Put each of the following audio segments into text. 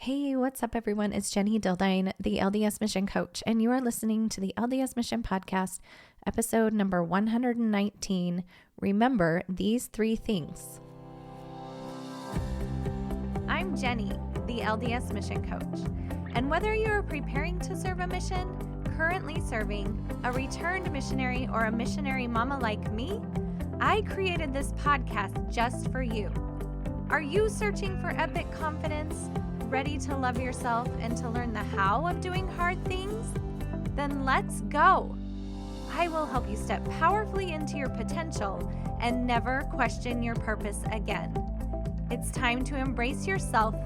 Hey, what's up, everyone? It's Jenny Dildine, the LDS Mission Coach, and you are listening to the LDS Mission Podcast, episode number 119. Remember these three things. I'm Jenny, the LDS Mission Coach, and whether you are preparing to serve a mission, currently serving, a returned missionary, or a missionary mama like me, I created this podcast just for you. Are you searching for epic confidence? Ready to love yourself and to learn the how of doing hard things? Then let's go. I will help you step powerfully into your potential and never question your purpose again. It's time to embrace yourself,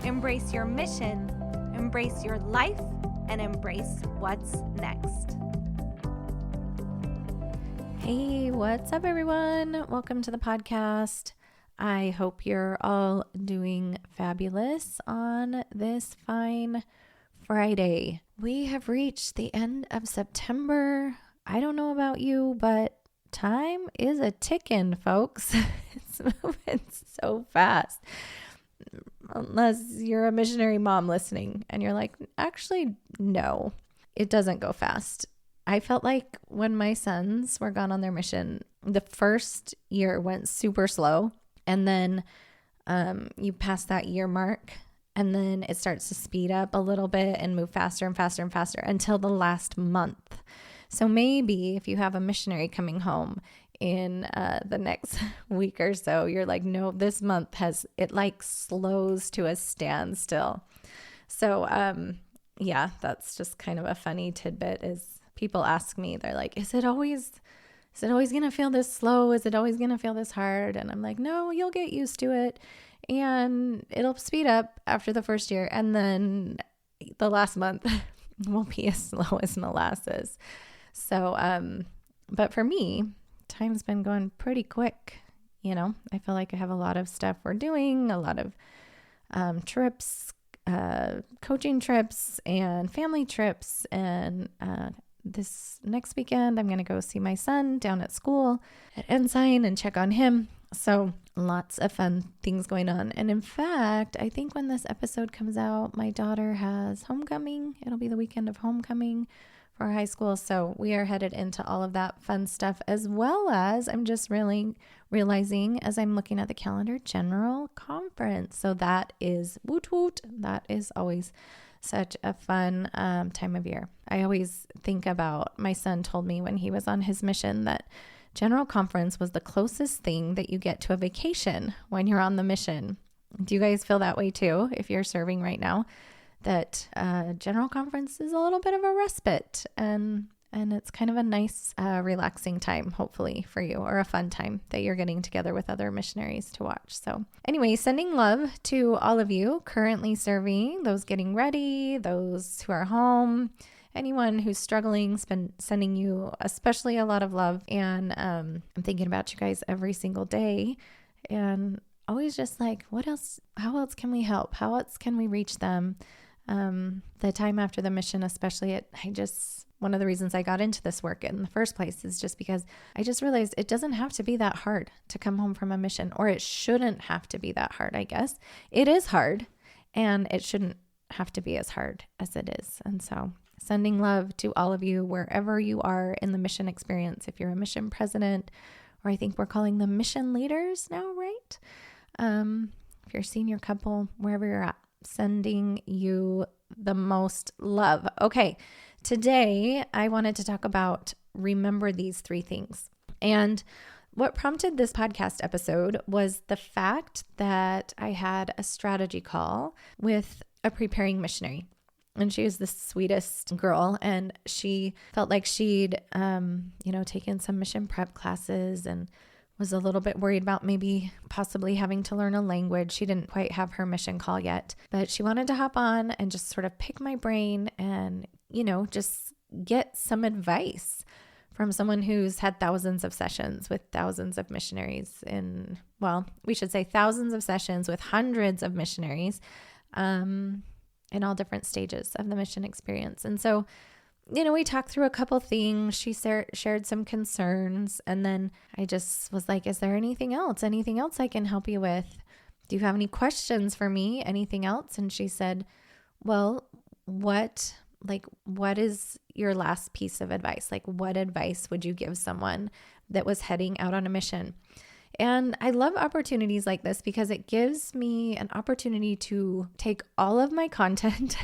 embrace your mission, embrace your life, and embrace what's next. Hey, what's up, everyone? Welcome to the podcast. I hope you're all doing fabulous on this fine Friday. We have reached the end of September. I don't know about you, but time is a ticking, folks. It's moving so fast. Unless you're a missionary mom listening and you're like, actually, no, it doesn't go fast. I felt like when my sons were gone on their mission, the first year went super slow. And then you pass that year mark, and then it starts to speed up a little bit and move faster and faster and faster until the last month. So maybe if you have a missionary coming home in the next week or so, you're like, no, this month it like slows to a standstill. So yeah, that's just kind of a funny tidbit is people ask me, they're like, is it always going to feel this slow? Is it always going to feel this hard? And I'm like, no, you'll get used to it and it'll speed up after the first year. And then the last month won't be as slow as molasses. So, but for me, time's been going pretty quick. You know, I feel like I have a lot of stuff we're doing, a lot of trips, coaching trips and family trips. And, this next weekend, I'm going to go see my son down at school at Ensign and check on him. So lots of fun things going on. And in fact, I think when this episode comes out, my daughter has homecoming. It'll be the weekend of homecoming for high school. So we are headed into all of that fun stuff, as well as I'm just really realizing as I'm looking at the calendar, General Conference. So that is woot woot. That is always such a fun time of year. I always think about, my son told me when he was on his mission that General Conference was the closest thing that you get to a vacation when you're on the mission. Do you guys feel that way too? If you're serving right now, that General Conference is a little bit of a respite and it's kind of a nice, relaxing time, hopefully for you, or a fun time that you're getting together with other missionaries to watch. So anyway, sending love to all of you currently serving, those getting ready, those who are home, anyone who's struggling, sending you especially a lot of love. And I'm thinking about you guys every single day and always just like, how else can we help? How else can we reach them? The time after the mission, especially, one of the reasons I got into this work in the first place is just because I just realized it doesn't have to be that hard to come home from a mission, or it shouldn't have to be that hard, I guess. It is hard, and it shouldn't have to be as hard as it is. And so sending love to all of you wherever you are in the mission experience. If you're a mission president, or I think we're calling them mission leaders now, right? If you're a senior couple, wherever you're at, sending you the most love. Okay. Today, I wanted to talk about remember these three things. And what prompted this podcast episode was the fact that I had a strategy call with a preparing missionary. And she was the sweetest girl. And she felt like she'd, taken some mission prep classes and was a little bit worried about maybe possibly having to learn a language. She didn't quite have her mission call yet, but she wanted to hop on and just sort of pick my brain and just get some advice from someone who's had thousands of sessions with thousands of missionaries we should say thousands of sessions with hundreds of missionaries in all different stages of the mission experience. And so, we talked through a couple things. She shared some concerns, and then I just was like, is there anything else I can help you with Do you have any questions for me? Anything else? And she said, well, what is your last piece of advice? Like, what advice would you give someone that was heading out on a mission? And I love opportunities like this because it gives me an opportunity to take all of my content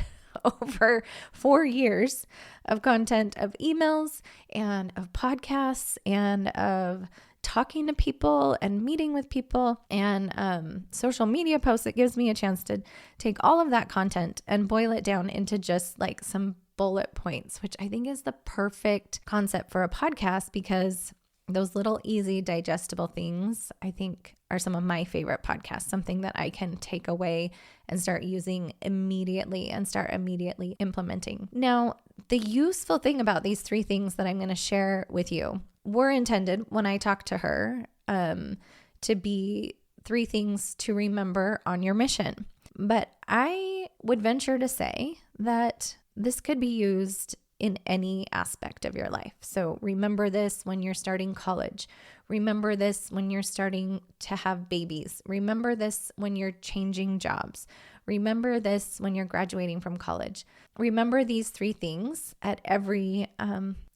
over 4 years of content, of emails and of podcasts and of talking to people and meeting with people and social media posts. It gives me a chance to take all of that content and boil it down into just like some bullet points, which I think is the perfect concept for a podcast, because those little easy digestible things, I think, are some of my favorite podcasts, something that I can take away and start using immediately and start immediately implementing. Now, the useful thing about these 3 things that I'm going to share with you were intended when I talked to her to be 3 things to remember on your mission. But I would venture to say that this could be used in any aspect of your life. So remember this when you're starting college. Remember this when you're starting to have babies. Remember this when you're changing jobs. Remember this when you're graduating from college. Remember these 3 things at every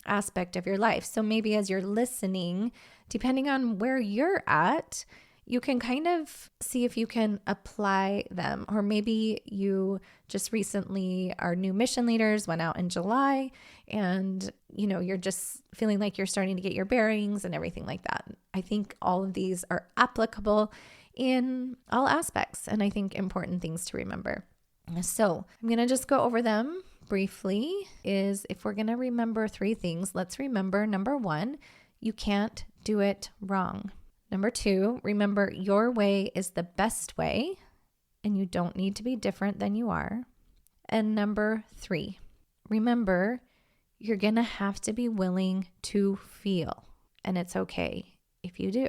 aspect of your life. So maybe as you're listening, depending on where you're at, you can kind of see if you can apply them. Or maybe you just recently are new mission leaders, went out in July, and you're just feeling like you're starting to get your bearings and everything like that. I think all of these are applicable in all aspects, and I think important things to remember. So I'm going to just go over them briefly. Is if we're going to remember 3 things, let's remember number 1, you can't do it wrong. Number 2, remember your way is the best way and you don't need to be different than you are. And number 3, remember you're going to have to be willing to feel, and it's okay if you do.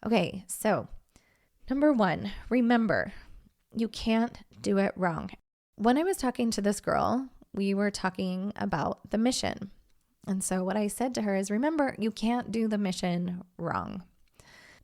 Okay, so number 1, remember you can't do it wrong. When I was talking to this girl, we were talking about the mission. And so what I said to her is, remember, you can't do the mission wrong.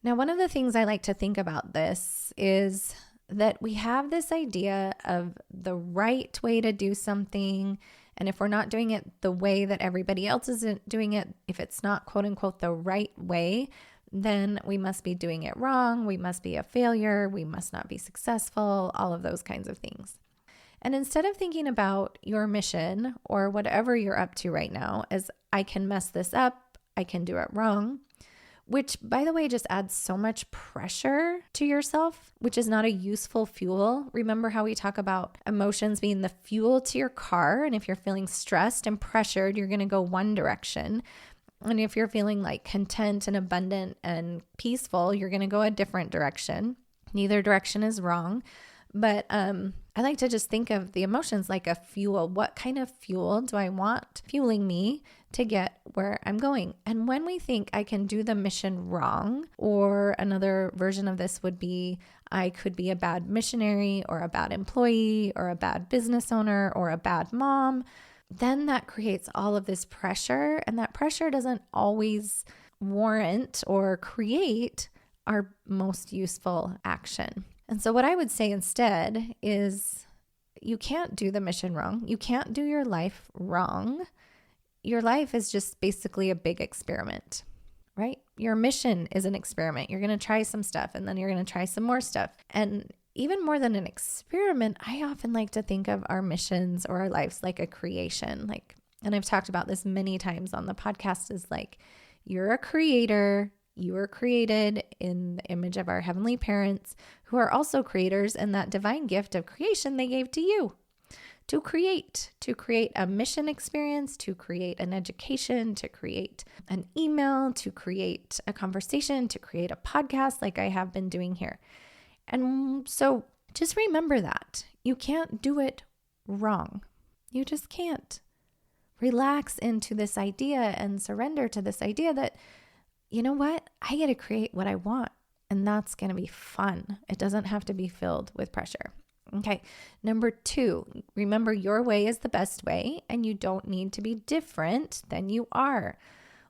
Now, one of the things I like to think about this is that we have this idea of the right way to do something. And if we're not doing it the way that everybody else is doing it, if it's not quote unquote the right way, then we must be doing it wrong. We must be a failure. We must not be successful, all of those kinds of things. And instead of thinking about your mission or whatever you're up to right now as I can mess this up, I can do it wrong, which, by the way, just adds so much pressure to yourself, which is not a useful fuel. Remember how we talk about emotions being the fuel to your car, and if you're feeling stressed and pressured, you're going to go one direction. And if you're feeling like content and abundant and peaceful, you're going to go a different direction. Neither direction is wrong. But I like to just think of the emotions like a fuel. What kind of fuel do I want fueling me to get where I'm going? And when we think I can do the mission wrong, or another version of this would be I could be a bad missionary or a bad employee or a bad business owner or a bad mom, then that creates all of this pressure. And that pressure doesn't always warrant or create our most useful action. And so what I would say instead is you can't do the mission wrong. You can't do your life wrong. Your life is just basically a big experiment, right? Your mission is an experiment. You're going to try some stuff and then you're going to try some more stuff. And even more than an experiment, I often like to think of our missions or our lives like a creation. And I've talked about this many times on the podcast, is like you're a creator. You were created in the image of our heavenly parents, who are also creators, and that divine gift of creation they gave to you to create a mission experience, to create an education, to create an email, to create a conversation, to create a podcast like I have been doing here. And so just remember that you can't do it wrong. You just can't. Relax into this idea and surrender to this idea that, you know what? I get to create what I want, and that's going to be fun. It doesn't have to be filled with pressure. Okay. Number 2, remember your way is the best way, and you don't need to be different than you are.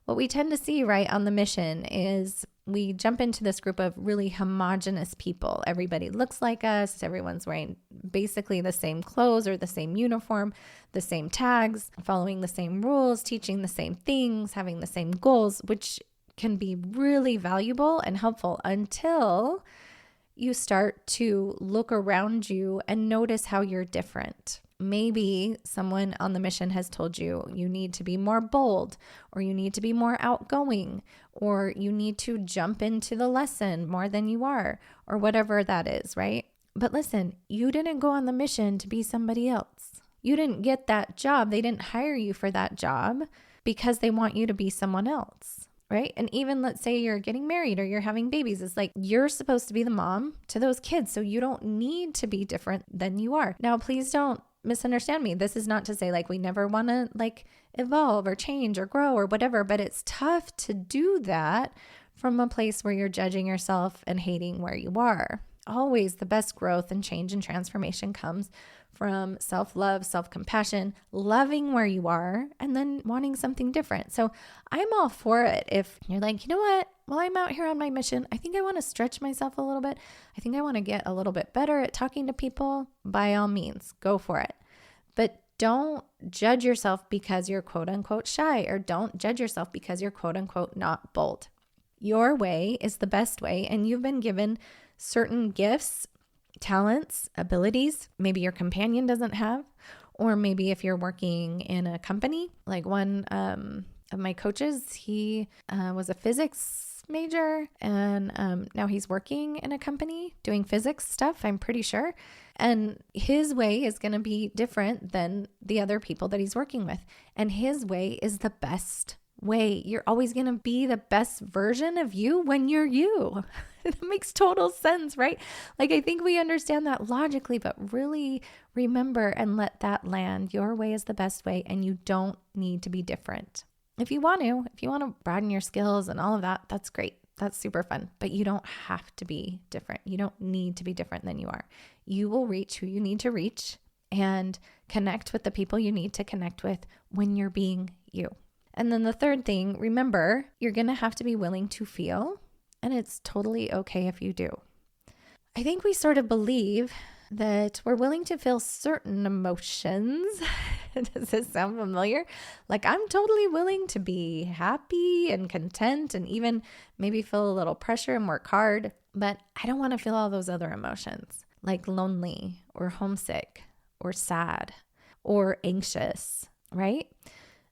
What we tend to see right on the mission is we jump into this group of really homogenous people. Everybody looks like us. Everyone's wearing basically the same clothes or the same uniform, the same tags, following the same rules, teaching the same things, having the same goals, which can be really valuable and helpful until you start to look around you and notice how you're different. Maybe someone on the mission has told you you need to be more bold, or you need to be more outgoing, or you need to jump into the lesson more than you are, or whatever that is, right? But listen, you didn't go on the mission to be somebody else. You didn't get that job. They didn't hire you for that job because they want you to be someone else. Right? And even let's say you're getting married or you're having babies, it's like you're supposed to be the mom to those kids. So you don't need to be different than you are. Now, please don't misunderstand me. This is not to say like we never want to like evolve or change or grow or whatever, but it's tough to do that from a place where you're judging yourself and hating where you are. Always the best growth and change and transformation comes from self-love, self-compassion, loving where you are, and then wanting something different. So I'm all for it. If you're like, you know what? While I'm out here on my mission, I think I want to stretch myself a little bit. I think I want to get a little bit better at talking to people. By all means, go for it. But don't judge yourself because you're quote unquote shy, or don't judge yourself because you're quote unquote not bold. Your way is the best way, and you've been given certain gifts, talents, abilities, maybe your companion doesn't have, or maybe if you're working in a company, like one of my coaches, he was a physics major, and now he's working in a company doing physics stuff, I'm pretty sure. And his way is going to be different than the other people that he's working with. And his way is the best way. You're always going to be the best version of you when you're you. It makes total sense, right? Like, I think we understand that logically, but really remember and let that land. Your way is the best way, and you don't need to be different. If you want to broaden your skills and all of that, that's great. That's super fun, but you don't have to be different. You don't need to be different than you are. You will reach who you need to reach and connect with the people you need to connect with when you're being you. And then the third thing, remember, you're going to have to be willing to feel, and it's totally okay if you do. I think we sort of believe that we're willing to feel certain emotions. Does this sound familiar? Like, I'm totally willing to be happy and content and even maybe feel a little pressure and work hard, but I don't want to feel all those other emotions like lonely or homesick or sad or anxious, right?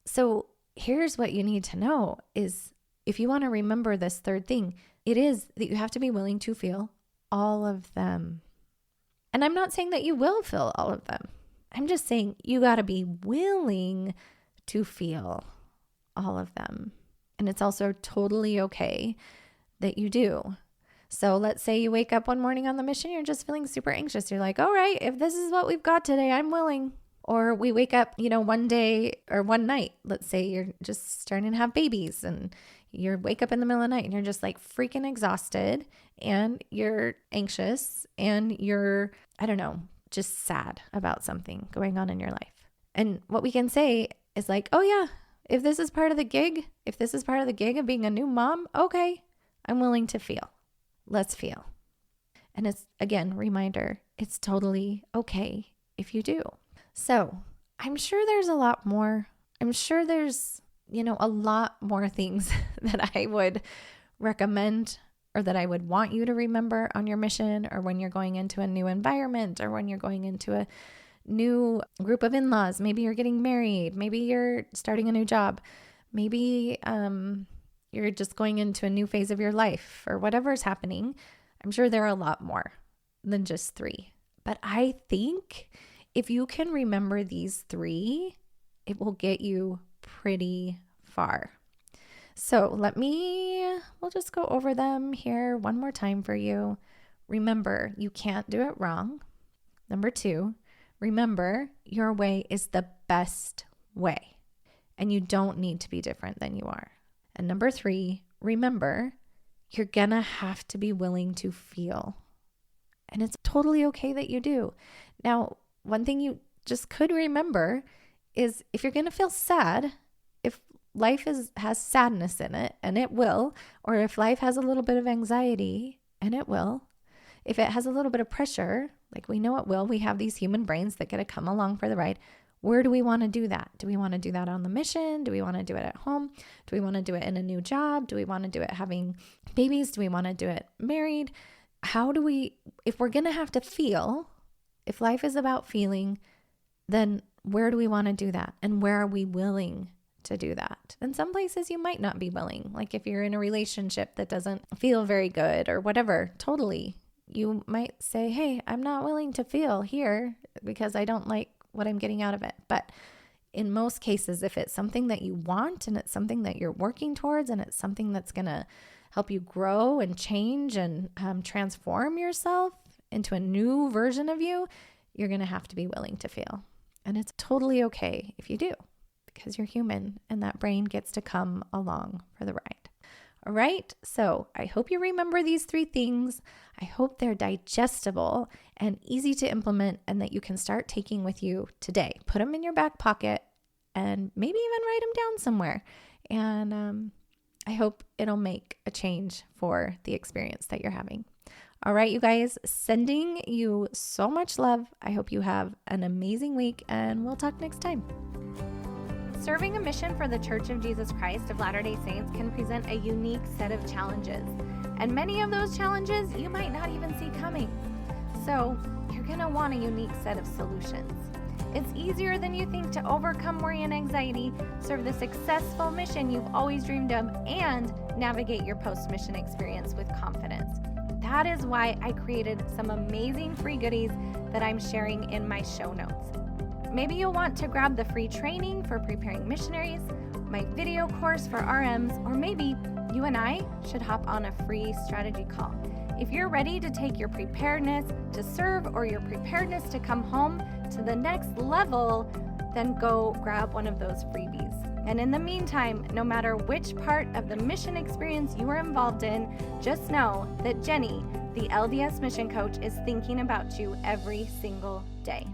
So here's what you need to know is if you want to remember this third thing, it is that you have to be willing to feel all of them. And I'm not saying that you will feel all of them. I'm just saying you got to be willing to feel all of them. And it's also totally okay that you do. So let's say you wake up one morning on the mission, you're just feeling super anxious. You're like, all right, if this is what we've got today, I'm willing. Or we wake up, one day or one night, let's say you're just starting to have babies and you wake up in the middle of the night and you're just like freaking exhausted and you're anxious and you're, just sad about something going on in your life. And what we can say is like, oh yeah, if this is part of the gig of being a new mom, okay, I'm willing to feel. Let's feel. And it's, again, reminder, it's totally okay if you do. So I'm sure there's a lot more. I'm sure there's, a lot more things that I would recommend or that I would want you to remember on your mission, or when you're going into a new environment, or when you're going into a new group of in-laws. Maybe you're getting married. Maybe you're starting a new job. Maybe you're just going into a new phase of your life, or whatever's happening. I'm sure there are a lot more than just 3. But I think if you can remember these 3, it will get you pretty far. So we'll just go over them here one more time for you. Remember, you can't do it wrong. Number 2, remember, your way is the best way, and you don't need to be different than you are. And number 3, remember, you're gonna have to be willing to feel, and it's totally okay that you do. Now, one thing you just could remember is if you're gonna feel sad, if life has sadness in it, and it will, or if life has a little bit of anxiety, and it will, if it has a little bit of pressure, like we know it will, we have these human brains that get to come along for the ride. Where do we want to do that? Do we want to do that on the mission? Do we want to do it at home? Do we want to do it in a new job? Do we want to do it having babies? Do we want to do it married? If we're going to have to feel, if life is about feeling, then where do we want to do that? And where are we willing to do that? And some places you might not be willing. Like if you're in a relationship that doesn't feel very good or whatever, totally. You might say, hey, I'm not willing to feel here because I don't like what I'm getting out of it. But in most cases, if it's something that you want and it's something that you're working towards and it's something that's going to help you grow and change and transform yourself into a new version of you, you're going to have to be willing to feel. And it's totally okay if you do, because you're human and that brain gets to come along for the ride. All right, so I hope you remember these 3 things. I hope they're digestible and easy to implement and that you can start taking with you today. Put them in your back pocket and maybe even write them down somewhere. And I hope it'll make a change for the experience that you're having. All right, you guys, sending you so much love. I hope you have an amazing week and we'll talk next time. Serving a mission for the Church of Jesus Christ of Latter-day Saints can present a unique set of challenges. And many of those challenges you might not even see coming. So you're going to want a unique set of solutions. It's easier than you think to overcome worry and anxiety, serve the successful mission you've always dreamed of, and navigate your post-mission experience with confidence. That is why I created some amazing free goodies that I'm sharing in my show notes. Maybe you'll want to grab the free training for preparing missionaries, my video course for RMs, or maybe you and I should hop on a free strategy call. If you're ready to take your preparedness to serve or your preparedness to come home to the next level, then go grab one of those freebies. And in the meantime, no matter which part of the mission experience you are involved in, just know that Jenny, the LDS mission coach, is thinking about you every single day.